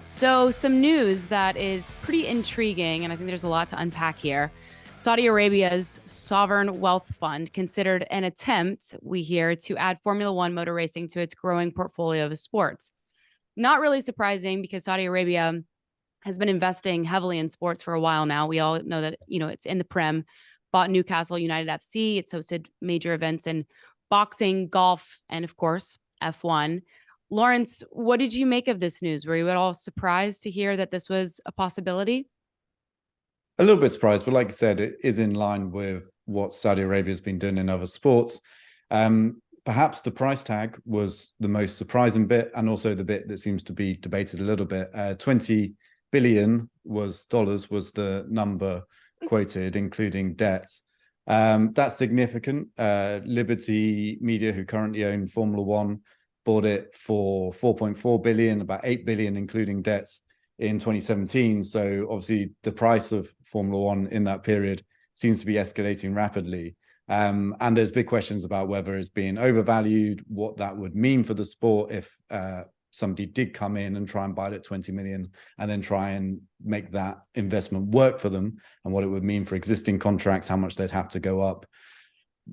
So, some news that is pretty intriguing, and I think there's a lot to unpack here. Saudi Arabia's sovereign wealth fund considered an attempt, we hear, to add Formula One motor racing to its growing portfolio of sports. Not really surprising because Saudi Arabia has been investing heavily in sports for a while now. We all know that, it's in the Prem, bought Newcastle United FC. It's hosted major events in boxing, golf, and of course, F1. Laurence, what did you make of this news? Were you at all surprised to hear that this was a possibility? A little bit surprised, but like I said, it is in line with what Saudi Arabia has been doing in other sports. Perhaps the price tag was the most surprising bit, and also the bit that seems to be debated a little bit. 20 billion dollars was the number quoted, including debts. That's significant. Liberty Media, who currently own Formula One, bought it for 4.4 billion, about 8 billion, including debts, in 2017. So obviously the price of Formula One in that period seems to be escalating rapidly. And there's big questions about whether it's being overvalued, what that would mean for the sport if somebody did come in and try and buy it at 20 million and then try and make that investment work for them, and what it would mean for existing contracts, how much they'd have to go up.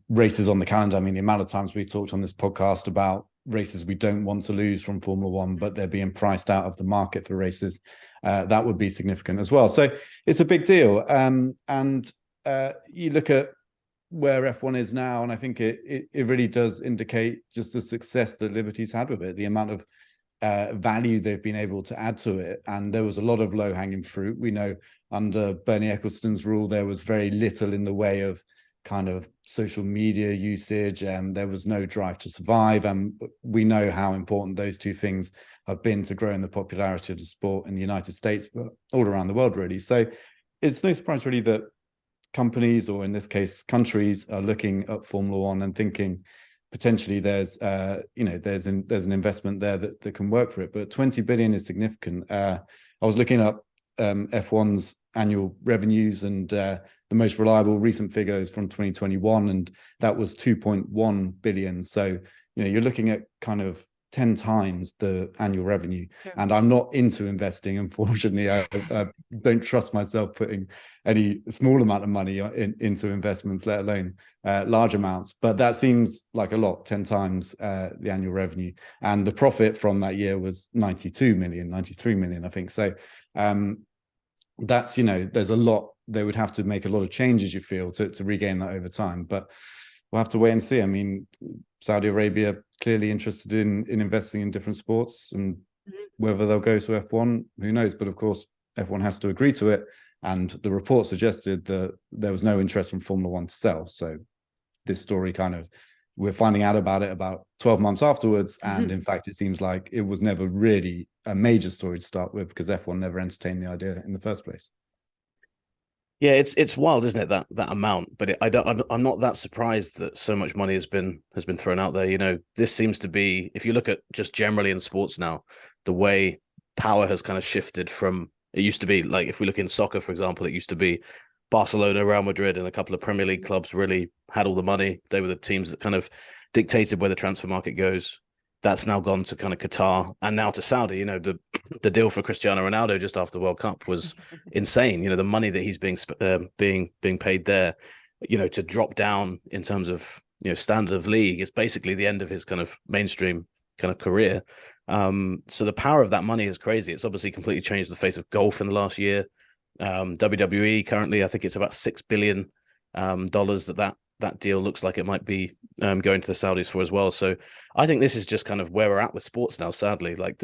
Races on the calendar. I mean, the amount of times we've talked on this podcast about races we don't want to lose from Formula One, but they're being priced out of the market for races. That would be significant as well. So it's a big deal. And you look at where F1 is now, and I think it really does indicate just the success that Liberty's had with it, the amount of value they've been able to add to it. And there was a lot of low-hanging fruit. We know under Bernie Ecclestone's rule, there was very little in the way of kind of social media usage, and there was no drive to survive. And we know how important those two things have been to growing the popularity of the sport in the United States, but all around the world, really. So it's no surprise, really, that companies, or in this case, countries, are looking at Formula One and thinking potentially there's an investment there that can work for it. But 20 billion is significant. I was looking up F1's annual revenues, and the most reliable recent figure is from 2021, and that was 2.1 billion. So, you're looking at kind of 10 times the annual revenue. Sure. And I'm not into investing, unfortunately. I don't trust myself putting any small amount of money into investments, let alone large amounts. But that seems like a lot, 10 times the annual revenue. And the profit from that year was 93 million, I think. So that's, there's a lot. They would have to make a lot of changes, you feel, to regain that over time. But we'll have to wait and see. I mean, Saudi Arabia clearly interested in investing in different sports, and whether they'll go to F1, who knows? But of course, F1 has to agree to it. And the report suggested that there was no interest from Formula One to sell. So this story we're finding out about it about 12 months afterwards. And in fact, it seems like it was never really a major story to start with, because F1 never entertained the idea in the first place. Yeah, it's wild, isn't it, that amount? But I'm not that surprised that so much money has been thrown out there. This seems to be, if you look at just generally in sports now, the way power has kind of shifted from, it used to be like, if we look in soccer, for example, it used to be Barcelona, Real Madrid, and a couple of Premier League clubs really had all the money. They were the teams that kind of dictated where the transfer market goes. That's now gone to kind of Qatar and now to Saudi. The deal for Cristiano Ronaldo just after the World Cup was insane. The money that he's being paid there, to drop down in terms of standard of league is basically the end of his kind of mainstream kind of career. So the power of that money is crazy. It's obviously completely changed the face of golf in the last year. WWE currently, I think it's about $6 billion that deal looks like it might be going to the Saudis for as well. So I think this is just kind of where we're at with sports now, sadly. Like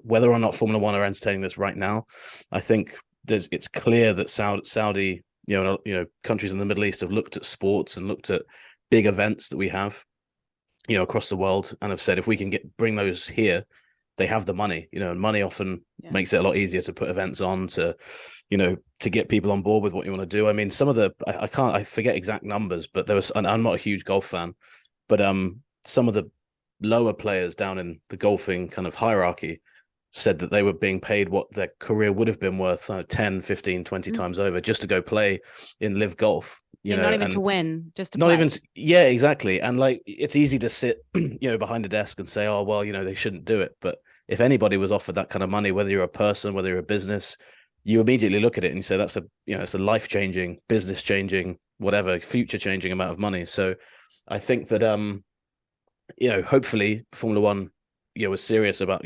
whether or not Formula One are entertaining this right now, I think it's clear that Saudi, countries in the Middle East have looked at sports and looked at big events that we have, across the world, and have said, if we can bring those here, they have the money, and money often makes it a lot easier to put events on, to get people on board with what you want to do. I mean, some of I forget exact numbers, but I'm not a huge golf fan, but some of the lower players down in the golfing kind of hierarchy said that they were being paid what their career would have been worth 10, 15, 20 times over just to go play in live golf. Not even to win, just to not play. Even yeah, exactly. And like, it's easy to sit behind a desk and say, oh well, they shouldn't do it, but if anybody was offered that kind of money, whether you're a person, whether you're a business, you immediately look at it and you say that's a, it's a life changing, business changing, whatever, future changing amount of money. So I think that hopefully Formula One, was serious about,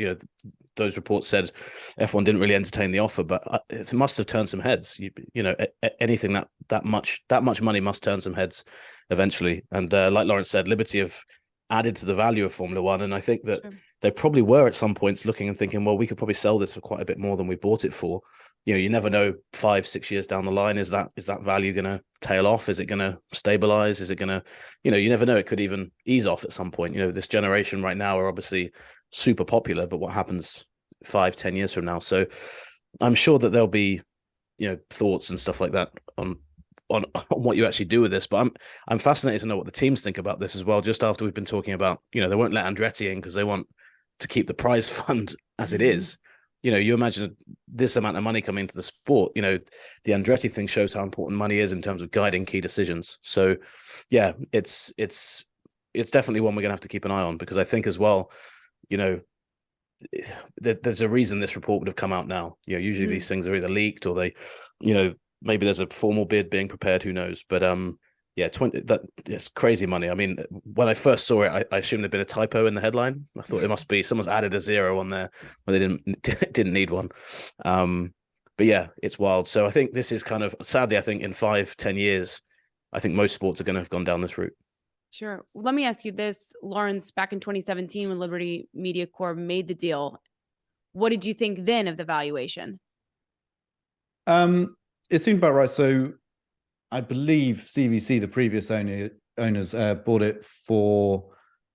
those reports said F1 didn't really entertain the offer, but it must have turned some heads. Anything that much money must turn some heads eventually. And like Laurence said, Liberty have added to the value of Formula One, and I think that they probably were at some points looking and thinking, well, we could probably sell this for quite a bit more than we bought it for. You never know, 5-6 years down the line, is that value going to tail off? Is it going to stabilize? Is it going to, you never know, it could even ease off at some point. This generation right now are obviously super popular, but what happens 5-10 years from now? So I'm sure that there'll be, thoughts and stuff like that on what you actually do with this. But I'm fascinated to know what the teams think about this as well, just after we've been talking about, they won't let Andretti in because they want to keep the prize fund as it is. You imagine this amount of money coming into the sport. The Andretti thing shows how important money is in terms of guiding key decisions. So yeah, it's definitely one we're gonna have to keep an eye on, because I think as well, there's a reason this report would have come out now. Usually these things are either leaked or they, maybe there's a formal bid being prepared, who knows. But it's crazy money. I mean, when I first saw it, I assumed there'd been a typo in the headline. I thought it must be someone's added a zero on there when they didn't need one. But yeah, it's wild. So I think this is kind of, sadly, I think in 5-10 years, I think most sports are going to have gone down this route. Sure. Let me ask you this, Laurence, back in 2017, when Liberty Media Corp made the deal, what did you think then of the valuation? It seemed about right. So I believe CVC, the previous owners, bought it for,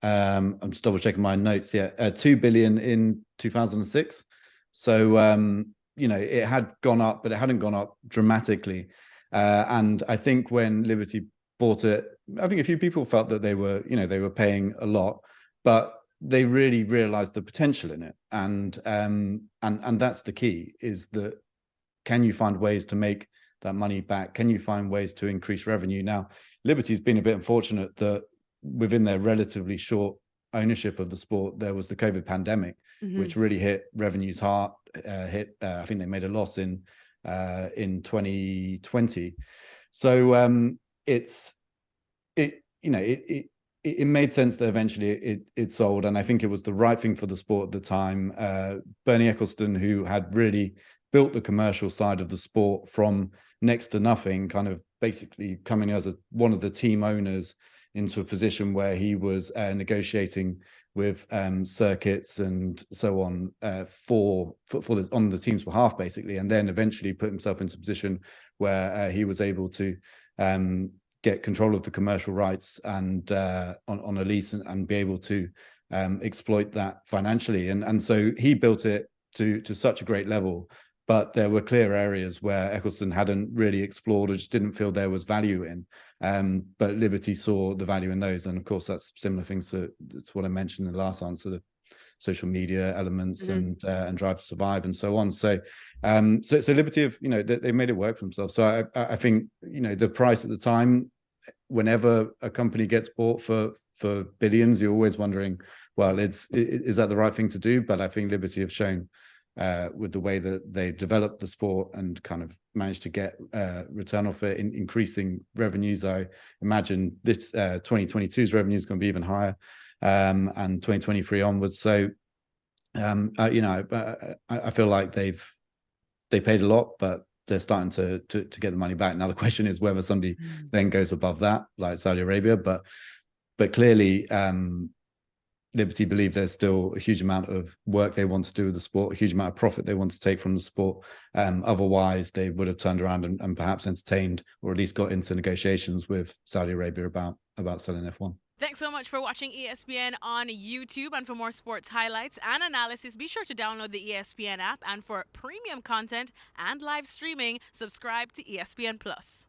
I'm just double checking my notes here, 2 billion in 2006. So, it had gone up, but it hadn't gone up dramatically. And I think when Liberty bought it, I think a few people felt that they were paying a lot, but they really realized the potential in it. And that's the key, is that can you find ways to make that money back? Can you find ways to increase revenue? Now, Liberty's been a bit unfortunate that within their relatively short ownership of the sport, there was the COVID pandemic, which really hit revenues hard. I think they made a loss in 2020. So it made sense that eventually it sold, and I think it was the right thing for the sport at the time. Bernie Ecclestone, who had really built the commercial side of the sport from next to nothing, kind of basically coming as one of the team owners into a position where he was negotiating with circuits and so on on the team's behalf, basically, and then eventually put himself into a position where he was able to get control of the commercial rights and on a lease and be able to exploit that financially. And so he built it to such a great level. But there were clear areas where Ecclestone hadn't really explored or just didn't feel there was value in. But Liberty saw the value in those. And of course, that's similar things to what I mentioned in the last answer, the social media elements and Drive to Survive and so on. So Liberty have, they made it work for themselves. So I think, the price at the time, whenever a company gets bought for billions, you're always wondering, well, is that the right thing to do? But I think Liberty have shown, with the way that they developed the sport and kind of managed to get return off it, in increasing revenues. I imagine this 2022's revenue is going to be even higher, and 2023 onwards. So, I feel like they paid a lot, but they're starting to get the money back. Now the question is whether somebody then goes above that, like Saudi Arabia, but clearly, Liberty believe there's still a huge amount of work they want to do with the sport, a huge amount of profit they want to take from the sport. Otherwise, they would have turned around and perhaps entertained, or at least got into negotiations with Saudi Arabia about selling F1. Thanks so much for watching ESPN on YouTube. And for more sports highlights and analysis, be sure to download the ESPN app. And for premium content and live streaming, subscribe to ESPN Plus.